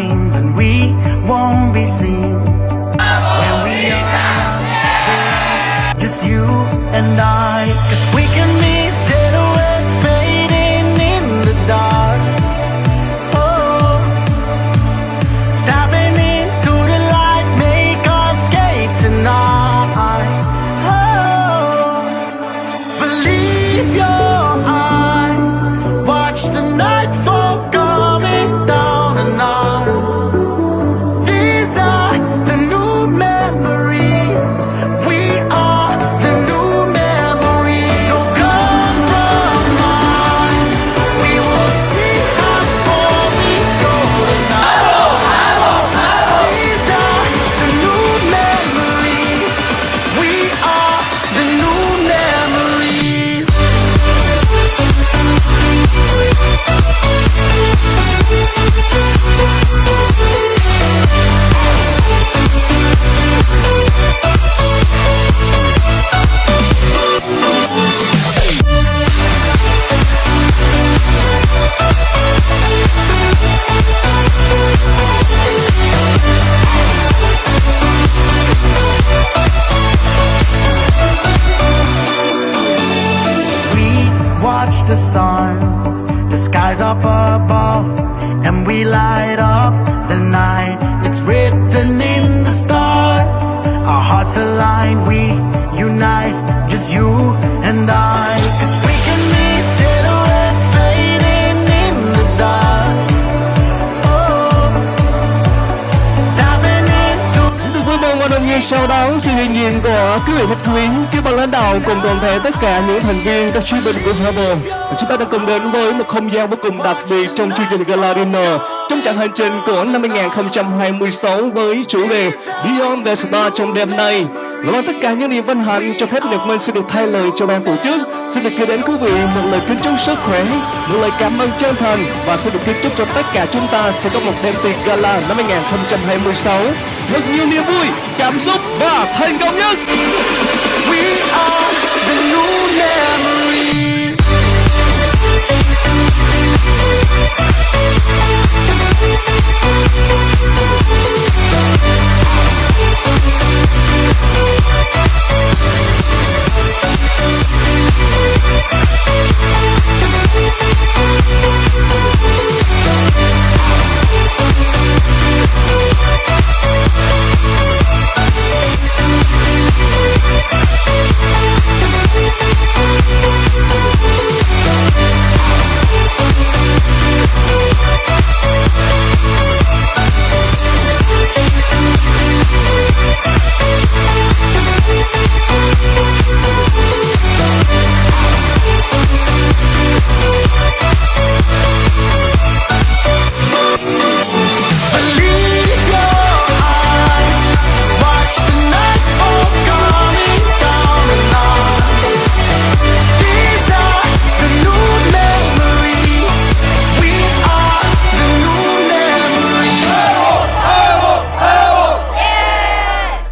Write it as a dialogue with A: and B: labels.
A: minds and we won't be seen when we are just you and I. 'Cause we can be silhouettes fading in the dark. Oh, stepping into the light, make us escape tonight. Oh, believe your eyes, watch the nightfall coming down on us. These are the new memories. We are the new memories. No compromise. We will see how far we go tonight. These are the new memories. We are the new memories. We watch the sun, the skies up above, and we light up the night. It's written in the stars. Our hearts align, we unite, just you and I. 'Cause we can be silhouettes fading in the dark. Oh, stepping into.
B: Xin được vui mừng và nồng nhiệt chào đón sự hiện diện của quý vị khách quý, các ban lãnh đạo cùng toàn thể tất cả những thành viên các chuyên binh của Herbal. Chúng ta đã cùng đến với một không gian vô cùng đặc biệt trong chương trình Gala Dinner trong chặng hành trình của năm 2026 với chủ đề Beyond the Star trong đêm nay. Và bằng tất cả những niềm vinh hạnh cho phép Nhật Minh xin được thay lời cho ban tổ chức, xin được gửi đến quý vị một lời kính chúc sức khỏe, một lời cảm ơn chân thành và xin được kính chúc cho tất cả chúng ta sẽ có một đêm tiệc gala năm 2026 thật nhiều niềm vui, cảm xúc và thành công nhất.
A: We are the new memories.